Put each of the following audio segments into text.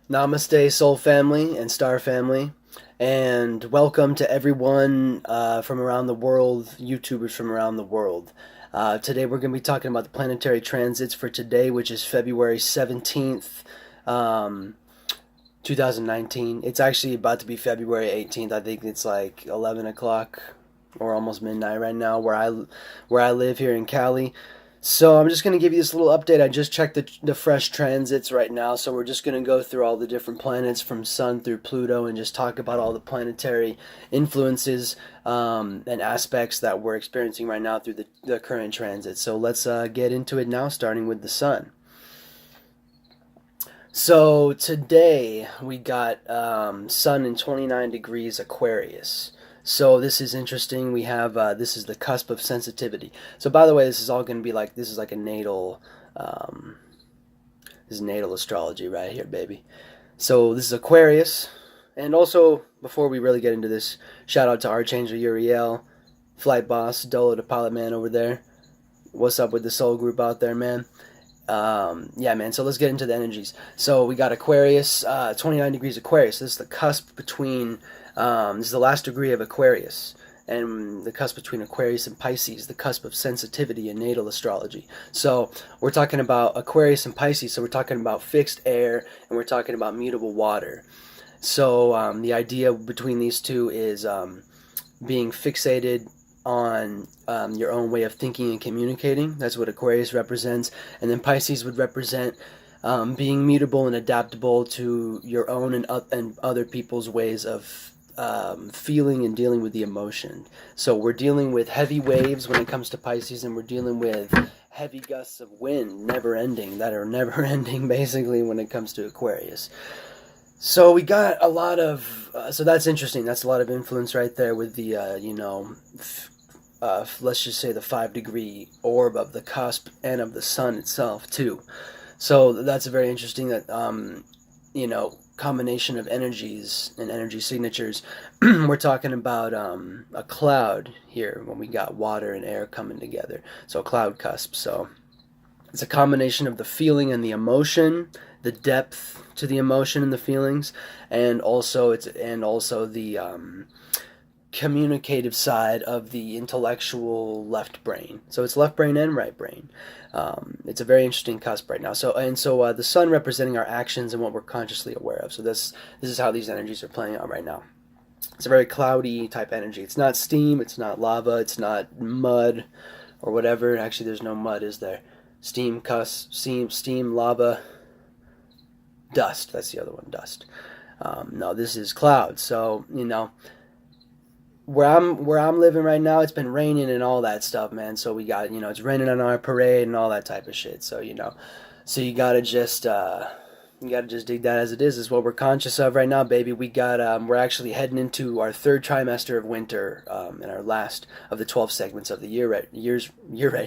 Namaste, Soul Family and Star Family, and welcome to everyone from around the world, YouTubers from around the world. Today we're going to be talking about the planetary transits for today, which is February 17th, um, 2019. It's actually about to be February 18th. I think it's like 11 o'clock or almost midnight right now where I live here in Cali. So I'm just going to give you this little update. I just checked the fresh transits right now. So we're just going to go through all the different planets from Sun through Pluto and just talk about all the planetary influences and aspects that we're experiencing right now through the current transit. So let's get into it now, starting with the Sun. So today we got Sun in 29 degrees Aquarius. So this is interesting. We have this is the cusp of sensitivity. So by the way, this is all going to be like this is like a natal, this is natal astrology right here, baby. So this is Aquarius, and also before we really get into this, shout out to Archangel Uriel, Flight Boss, Dolo the Pilot Man over there. What's up with the Soul Group out there, man? Yeah, man. So let's get into the energies. So we got Aquarius, 29 degrees Aquarius. This is the cusp between. This is the last degree of Aquarius, and the cusp between Aquarius and Pisces, the cusp of sensitivity in natal astrology. So we're talking about Aquarius and Pisces. So we're talking about fixed air, and we're talking about mutable water. So the idea between these two is being fixated on your own way of thinking and communicating. That's what Aquarius represents. And then Pisces would represent being mutable and adaptable to your own and other people's ways of feeling and dealing with the emotion. So we're dealing with heavy waves when it comes to Pisces, and we're dealing with heavy gusts of wind, never ending, that are never ending basically when it comes to Aquarius. So we got a lot of, so that's interesting. That's a lot of influence right there with the, let's just say the 5 degree orb of the cusp and of the sun itself too. So that's a very interesting that, combination of energies and energy signatures. We're talking about a cloud here when we got water and air coming together. So a cloud cusp. So it's a combination of the feeling and the emotion, the depth to the emotion and the feelings, and also the communicative side of the intellectual left brain. So it's left brain and right brain. It's a very interesting cusp right now. So the sun representing our actions and what we're consciously aware of. So this is how these energies are playing out right now. It's a very cloudy type energy. It's not steam. It's not lava. It's not mud or whatever. Actually, there's no mud, is there? Steam, lava, dust. That's the other one, dust. No, this is cloud. So where I'm living right now, it's been raining and all that stuff, man. So we got it's raining on our parade and all that type of shit. So so you gotta just dig that as it is. Is what we're conscious of right now, baby. We're actually heading into our third trimester of winter, and our last of the 12 segments of the year right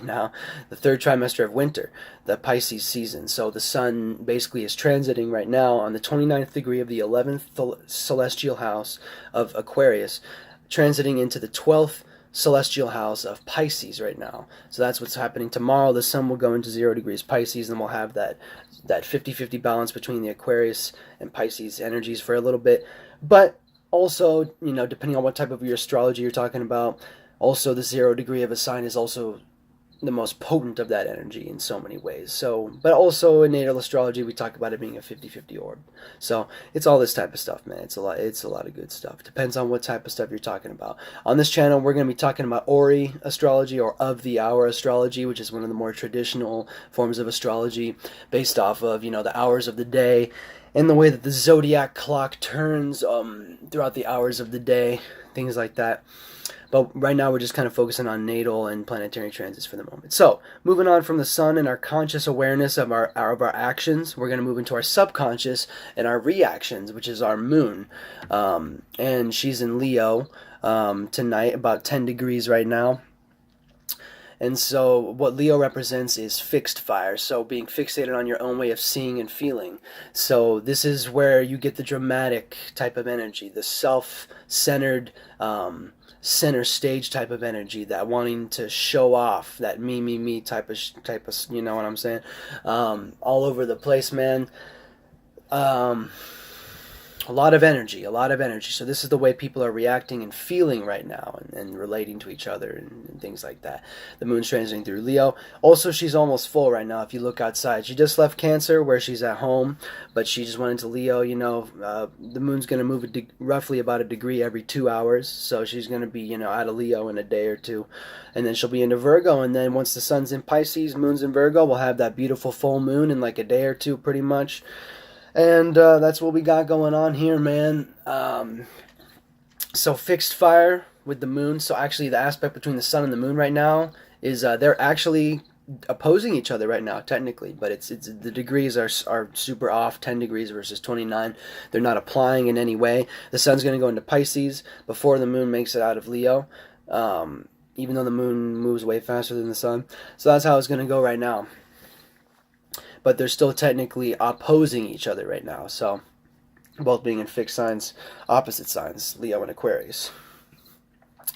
now. The third trimester of winter, the Pisces season. So the sun basically is transiting right now on the 29th degree of the 11th celestial house of Aquarius, transiting into the 12th celestial house of Pisces right now. So that's what's happening tomorrow. The sun will go into 0 degrees Pisces, and we'll have that 50-50 balance between the Aquarius and Pisces energies for a little bit. But also, depending on what type of your astrology you're talking about, also the 0 degree of a sign is also the most potent of that energy in so many ways. So, but also in natal astrology, we talk about it being a 50-50 orb. So it's all this type of stuff, man. It's a lot of good stuff. Depends on what type of stuff you're talking about. On this channel, we're going to be talking about Ori astrology, or of the hour astrology, which is one of the more traditional forms of astrology based off of, the hours of the day and the way that the zodiac clock turns throughout the hours of the day, things like that. But right now we're just kind of focusing on natal and planetary transits for the moment. So, moving on from the sun and our conscious awareness of our actions, we're going to move into our subconscious and our reactions, which is our moon. And she's in Leo tonight, about 10 degrees right now. And so what Leo represents is fixed fire, so being fixated on your own way of seeing and feeling. So this is where you get the dramatic type of energy, the self-centered, center stage type of energy, that wanting to show off, that me type of, you know what I'm saying? All over the place, man. Um, a lot of energy, a lot of energy. So this is the way people are reacting and feeling right now, and relating to each other, and things like that. The moon's transiting through Leo. Also, she's almost full right now if you look outside. She just left Cancer where she's at home, but she just went into Leo. The moon's going to move roughly about a degree every 2 hours, so she's going to be, out of Leo in a day or two, and then she'll be into Virgo. And then once the sun's in Pisces, moon's in Virgo, we'll have that beautiful full moon in like a day or two pretty much. And that's what we got going on here, man. So fixed fire with the moon. So actually the aspect between the sun and the moon right now is they're actually opposing each other right now, technically. But it's the degrees are super off, 10 degrees versus 29. They're not applying in any way. The sun's going to go into Pisces before the moon makes it out of Leo, even though the moon moves way faster than the sun. So that's how it's going to go right now. But they're still technically opposing each other right now. So both being in fixed signs, opposite signs, Leo and Aquarius.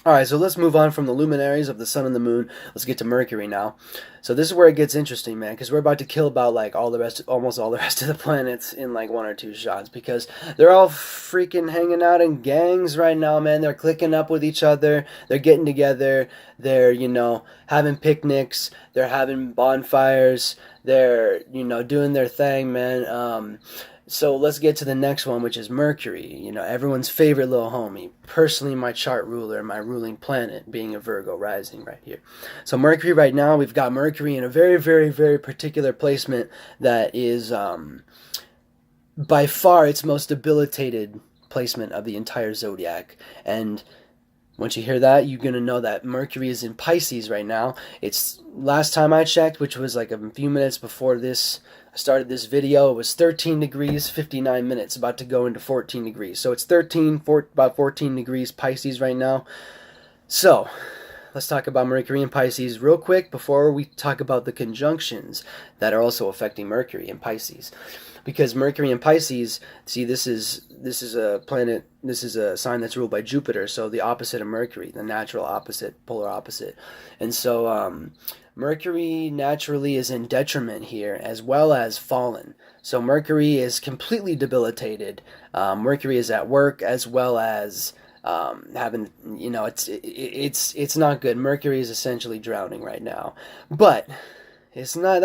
Alright, so let's move on from the luminaries of the sun and the moon. Let's get to Mercury now. So this is where it gets interesting, man, because we're about to kill about like almost all the rest of the planets in like 1 or 2 shots, because they're all freaking hanging out in gangs right now, man. They're clicking up with each other. They're getting together. They're, having picnics. They're having bonfires. They're, doing their thing, man. So let's get to the next one, which is Mercury, everyone's favorite little homie. Personally, my chart ruler, my ruling planet, being a Virgo rising right here. So Mercury right now, we've got Mercury in a very, very, very particular placement that is by far its most debilitated placement of the entire zodiac. And once you hear that, you're going to know that Mercury is in Pisces right now. It's last time I checked, which was like a few minutes before I started this video, it was 13 degrees, 59 minutes, about to go into 14 degrees. So it's about 14 degrees Pisces right now. So let's talk about Mercury and Pisces real quick before we talk about the conjunctions that are also affecting Mercury and Pisces. Because Mercury and Pisces, see, this is a planet, this is a sign that's ruled by Jupiter, so the opposite of Mercury, the natural opposite, polar opposite. And so Mercury naturally is in detriment here, as well as fallen. So Mercury is completely debilitated. Mercury is at work, as well as having, it's not good. Mercury is essentially drowning right now. But it's not,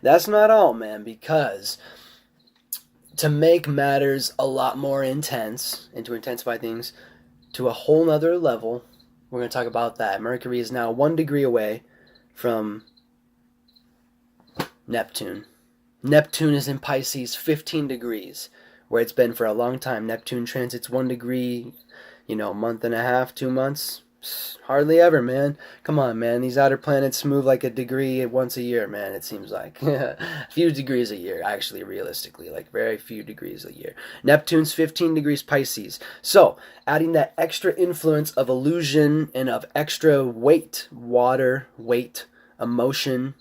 that's not all, man, because to make matters a lot more intense, and to intensify things to a whole nother level, we're going to talk about that. Mercury is now 1 degree away from Neptune. Neptune is in Pisces, 15 degrees, where it's been for a long time. Neptune transits 1 degree, a month and a half, 2 months. Hardly ever, man. Come on, man. These outer planets move like a degree once a year, man, it seems like. A few degrees a year, actually, realistically. Like, very few degrees a year. Neptune's 15 degrees Pisces. So, adding that extra influence of illusion and of extra weight, water, weight, emotion,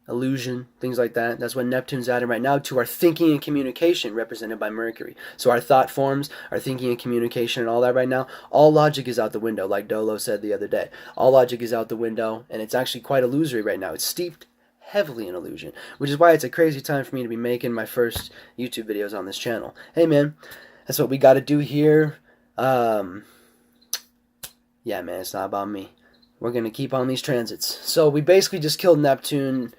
illusion, things like that. That's what Neptune's adding right now to our thinking and communication, represented by Mercury. So our thought forms, our thinking and communication and all that right now, all logic is out the window, like Dolo said the other day. All logic is out the window, and it's actually quite illusory right now. It's steeped heavily in illusion, which is why it's a crazy time for me to be making my first YouTube videos on this channel. Hey, man, that's what we got to do here. Yeah, man, it's not about me. We're going to keep on these transits. So we basically just killed Neptune,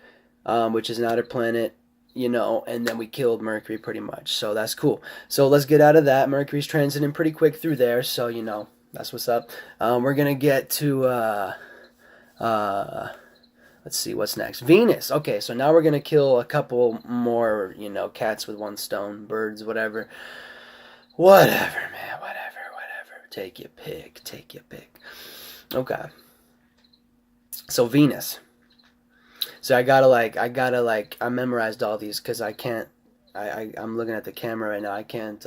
which is an outer planet, and then we killed Mercury pretty much. So that's cool. So let's get out of that. Mercury's transiting pretty quick through there, so, that's what's up. We're going to get to, let's see, what's next? Venus. Okay, so now we're going to kill a couple more, cats with one stone, birds, whatever. Whatever, man, whatever. Take your pick, Okay. So Venus. So I memorized all these because I'm looking at the camera right now. I can't,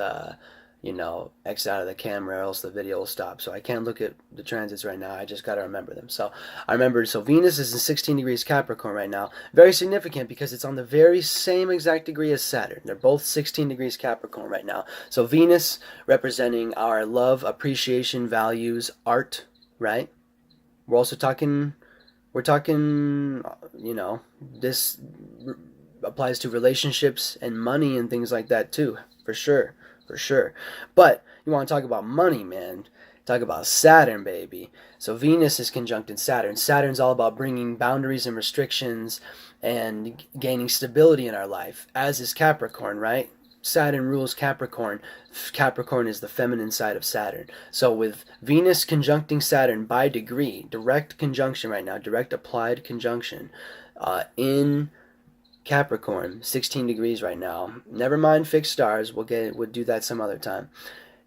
exit out of the camera or else the video will stop. So I can't look at the transits right now. I just got to remember them. So I remembered, so Venus is in 16 degrees Capricorn right now. Very significant because it's on the very same exact degree as Saturn. They're both 16 degrees Capricorn right now. So Venus representing our love, appreciation, values, art, right? We're talking, this applies to relationships and money and things like that too, for sure, for sure. But you want to talk about money, man? Talk about Saturn, baby. So Venus is conjunct in Saturn. Saturn's all about bringing boundaries and restrictions and gaining stability in our life, as is Capricorn, right? Saturn rules Capricorn. Capricorn is the feminine side of Saturn. So with Venus conjuncting Saturn by degree, direct conjunction right now, direct applied conjunction in Capricorn, 16 degrees right now. Never mind fixed stars. We'll do that some other time.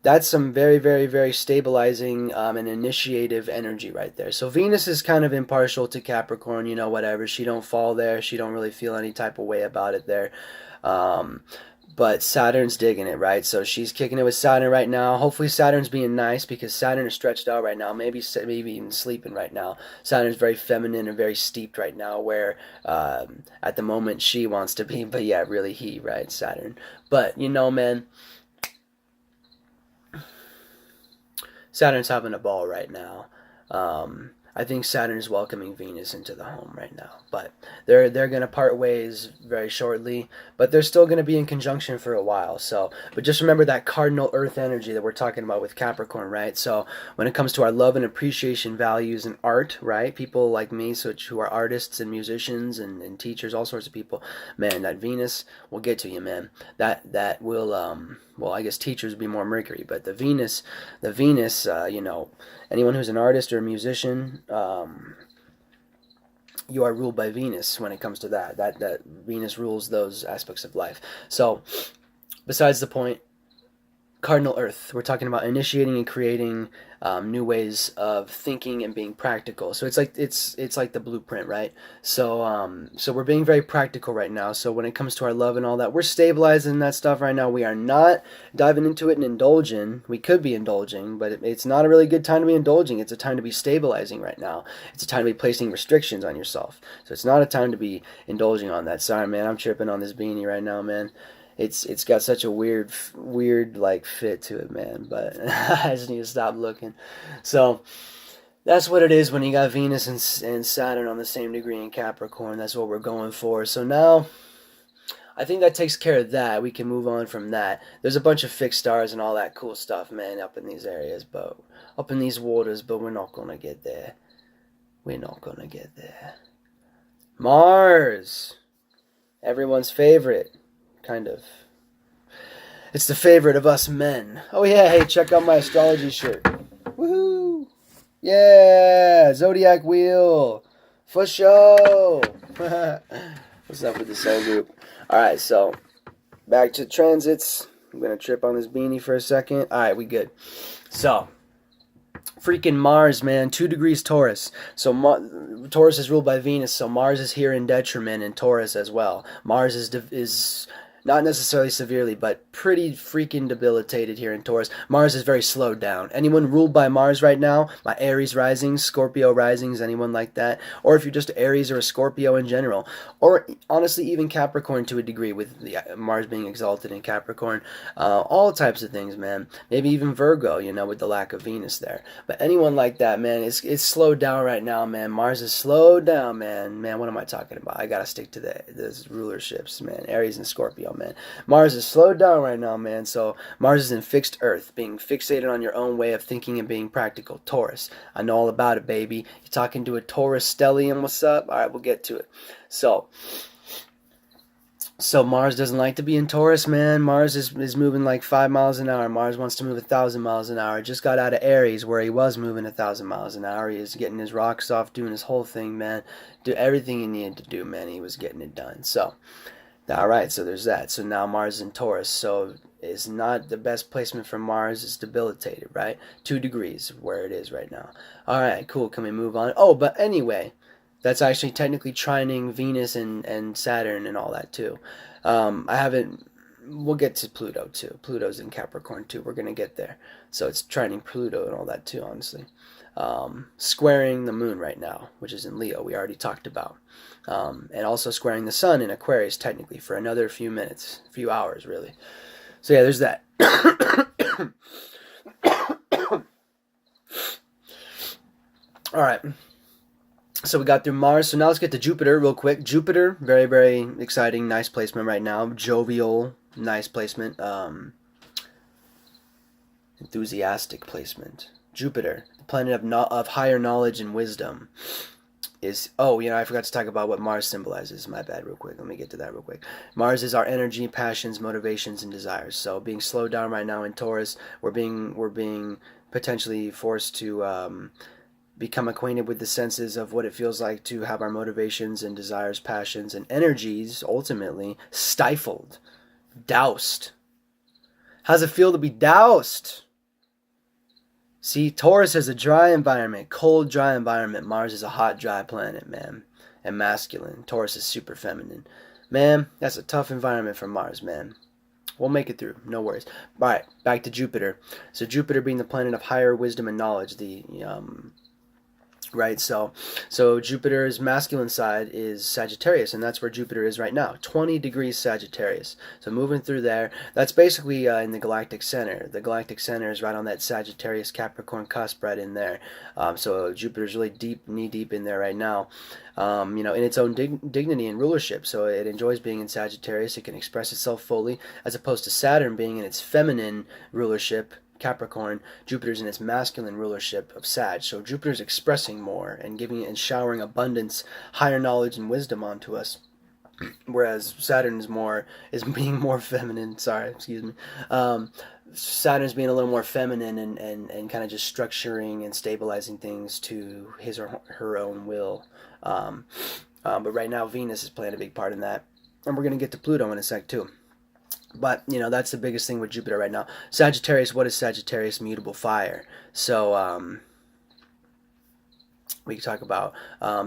That's some very, very, very stabilizing and initiative energy right there. So Venus is kind of impartial to Capricorn, you know, whatever. She don't fall there. She don't really feel any type of way about it there. But Saturn's digging it, right? So she's kicking it with Saturn right now. Hopefully Saturn's being nice, because Saturn is stretched out right now. Maybe even sleeping right now. Saturn's very feminine and very steeped right now, where at the moment she wants to be. But yeah, really he, right? Saturn. But, you know, man, Saturn's having a ball right now. I think Saturn is welcoming Venus into the home right now, but they're going to part ways very shortly, but they're still going to be in conjunction for a while. So, but just remember that cardinal Earth energy that we're talking about with Capricorn, right? So when it comes to our love and appreciation values and art, right? People like me, so who are artists and musicians and teachers, all sorts of people, man, that Venus will get to you, man. That will well, I guess teachers would be more Mercury, but the Venus, you know, anyone who's an artist or a musician, you are ruled by Venus when it comes to that. That Venus rules those aspects of life. So, besides the point, cardinal Earth. We're talking about initiating and creating new ways of thinking and being practical. So it's like the blueprint, right? So so we're being very practical right now. So when it comes to our love and all that, we're stabilizing that stuff right now. We are not diving into it and indulging. We could be indulging, but it's not a really good time to be indulging. It's a time to be stabilizing right now. It's a time to be placing restrictions on yourself. So it's not a time to be indulging on that. Sorry, man, I'm tripping on this beanie right now, man. It's got such a weird like fit to it, man, but I just need to stop looking. So that's what it is when you got Venus and Saturn on the same degree in Capricorn. That's what we're going for. So now I think that takes care of that. We can move on from that. There's a bunch of fixed stars and all that cool stuff, man, up in these areas, but up in these waters, but we're not gonna get there. We're not gonna get there. Mars, everyone's favorite. Kind of. It's the favorite of us men. Oh yeah, hey, check out my astrology shirt. Woohoo! Yeah, Zodiac Wheel. For show. What's up with the cell group? Alright, so back to transits. I'm gonna trip on this beanie for a second. Alright, we good. So freaking Mars, man, 2 degrees Taurus. So Taurus is ruled by Venus, so Mars is here in detriment in Taurus as well. Mars is not necessarily severely, but pretty freaking debilitated here in Taurus. Mars is very slowed down. Anyone ruled by Mars right now, my Aries risings, Scorpio risings, anyone like that, or if you're just Aries or a Scorpio in general, or honestly even Capricorn to a degree with the Mars being exalted in Capricorn, all types of things, man. Maybe even Virgo, you know, with the lack of Venus there. But anyone like that, man, it's slowed down right now, man. Mars is slowed down, man. Man, what am I talking about? I gotta stick to those rulerships, man. Aries and Scorpio, man. Mars is slowed down right now, man. So Mars is in fixed Earth, being fixated on your own way of thinking and being practical. Taurus, I know all about it, baby. You talking to a Taurus stellium? What's up? All right, we'll get to it. So Mars doesn't like to be in Taurus, man. Mars is moving like 5 miles an hour. Mars wants to move 1,000 miles an hour. Just got out of Aries, where he was moving 1,000 miles an hour. He is getting his rocks off, doing his whole thing, man. Do everything he needed to do, man. He was getting it done. So alright, so there's that. So now Mars in Taurus. So it's not the best placement for Mars. It's debilitated, right? 2 degrees where it is right now. Alright, cool. Can we move on? Oh, but anyway, that's actually technically trining Venus and Saturn and all that too. We'll get to Pluto too. Pluto's in Capricorn too. We're going to get there. So it's trining Pluto and all that too, honestly. Squaring the moon right now, which is in Leo, we already talked about. And also squaring the sun in Aquarius, technically, for another few minutes, few hours, really. So yeah, there's that. Alright. So we got through Mars. So now let's get to Jupiter real quick. Jupiter, very, very exciting, nice placement right now. Jovial, nice placement. Enthusiastic placement. Jupiter, the planet of higher knowledge and wisdom, is, oh, I forgot to talk about what Mars symbolizes. My bad, real quick. Let me get to that real quick. Mars is our energy, passions, motivations, and desires. So being slowed down right now in Taurus, we're being potentially forced to become acquainted with the senses of what it feels like to have our motivations and desires, passions, and energies ultimately stifled, doused. How's it feel to be doused? See, Taurus is a dry environment, cold, dry environment. Mars is a hot, dry planet, man, and masculine. Taurus is super feminine. Man, that's a tough environment for Mars, man. We'll make it through, no worries. All right, back to Jupiter. So Jupiter being the planet of higher wisdom and knowledge, right, so Jupiter's masculine side is Sagittarius, and that's where Jupiter is right now, 20 degrees Sagittarius. So moving through there, that's basically in the galactic center. The galactic center is right on that Sagittarius Capricorn cusp, right in there. So Jupiter's really deep, knee deep in there right now. In its own dignity and rulership. So it enjoys being in Sagittarius. It can express itself fully, as opposed to Saturn being in its feminine rulership, Capricorn. Jupiter's in its masculine rulership of Sag. So Jupiter's expressing more and giving and showering abundance, higher knowledge and wisdom onto us, whereas Saturn is being more feminine. Sorry, excuse me. Saturn's being a little more feminine and kind of just structuring and stabilizing things to his or her own will. But right now Venus is playing a big part in that, and we're going to get to Pluto in a sec too. But, that's the biggest thing with Jupiter right now. Sagittarius, what is Sagittarius? Mutable fire. So, we can talk about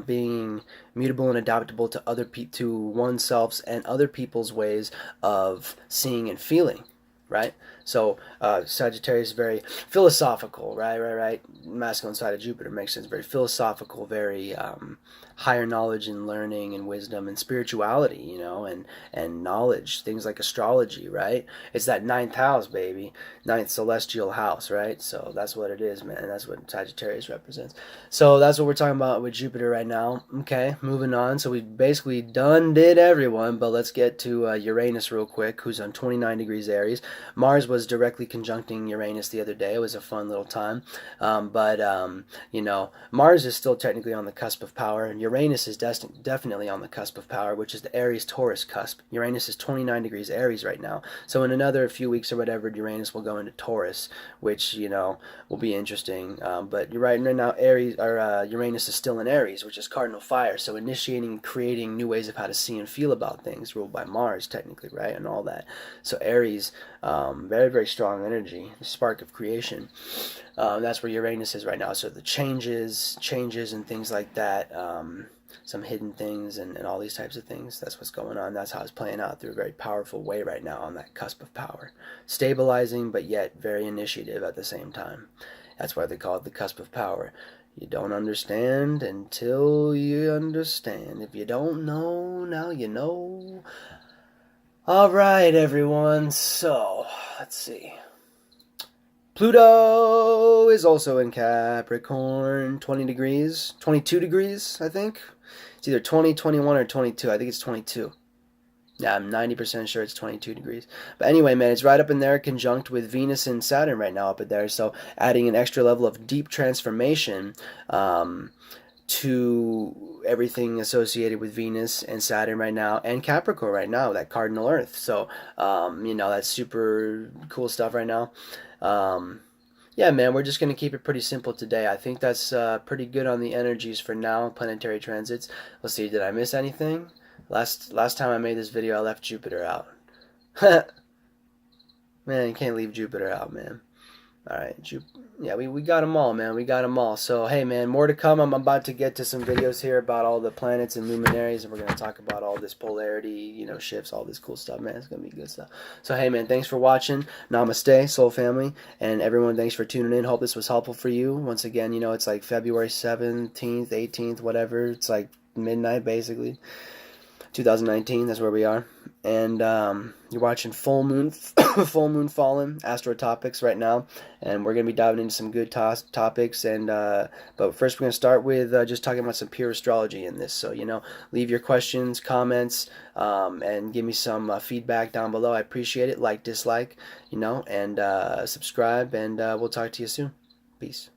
being mutable and adaptable to oneself's and other people's ways of seeing and feeling, right? So Sagittarius is very philosophical, right. Masculine side of Jupiter makes sense. Very philosophical, very higher knowledge and learning and wisdom and spirituality, and knowledge, things like astrology, right? It's that ninth house, baby, ninth celestial house, right? So that's what it is, man. That's what Sagittarius represents. So that's what we're talking about with Jupiter right now. Okay, moving on. So we basically did everyone, but let's get to Uranus real quick, who's on 29 degrees Aries. Mars was directly conjuncting Uranus the other day. It was a fun little time. But Mars is still technically on the cusp of power, and Uranus is definitely on the cusp of power, which is the Aries-Taurus cusp. Uranus is 29 degrees Aries right now. So in another few weeks or whatever, Uranus will go into Taurus, which, will be interesting. But you're right now, Uranus is still in Aries, which is cardinal fire. So initiating and creating new ways of how to see and feel about things, ruled by Mars, technically, right? And all that. So Aries, very, very strong energy, the spark of creation. That's where Uranus is right now. So the changes and things like that, some hidden things and all these types of things, that's what's going on. That's how it's playing out through a very powerful way right now on that cusp of power. Stabilizing, but yet very initiative at the same time. That's why they call it the cusp of power. You don't understand until you understand. If you don't know, now you know. All right, everyone. So, let's see. Pluto is also in Capricorn, 20 degrees, 22 degrees, I think. It's either 20, 21, or 22. I think it's 22. Yeah, I'm 90% sure it's 22 degrees. But anyway, man, it's right up in there, conjunct with Venus and Saturn right now up in there. So adding an extra level of deep transformation to everything associated with Venus and Saturn right now, and Capricorn right now, that cardinal Earth. So, that's super cool stuff right now. Yeah, man, we're just going to keep it pretty simple today. I think that's pretty good on the energies for now, planetary transits. Let's see, did I miss anything? Last time I made this video, I left Jupiter out. Man, you can't leave Jupiter out, man. Alright, yeah, we got them all, man. We got them all. So, hey, man, more to come. I'm about to get to some videos here about all the planets and luminaries, and we're going to talk about all this polarity, shifts, all this cool stuff, man. It's going to be good stuff. So, hey, man, thanks for watching. Namaste, soul family. And everyone, thanks for tuning in. Hope this was helpful for you. Once again, it's like February 17th, 18th, whatever. It's like midnight, basically. 2019, that's where we are. And you're watching Full Moon, Full Moon Fallen, Astro Topics right now, and we're gonna be diving into some good topics. And but first, we're gonna start with just talking about some pure astrology in this. So leave your questions, comments, and give me some feedback down below. I appreciate it. Like, dislike, and subscribe. And we'll talk to you soon. Peace.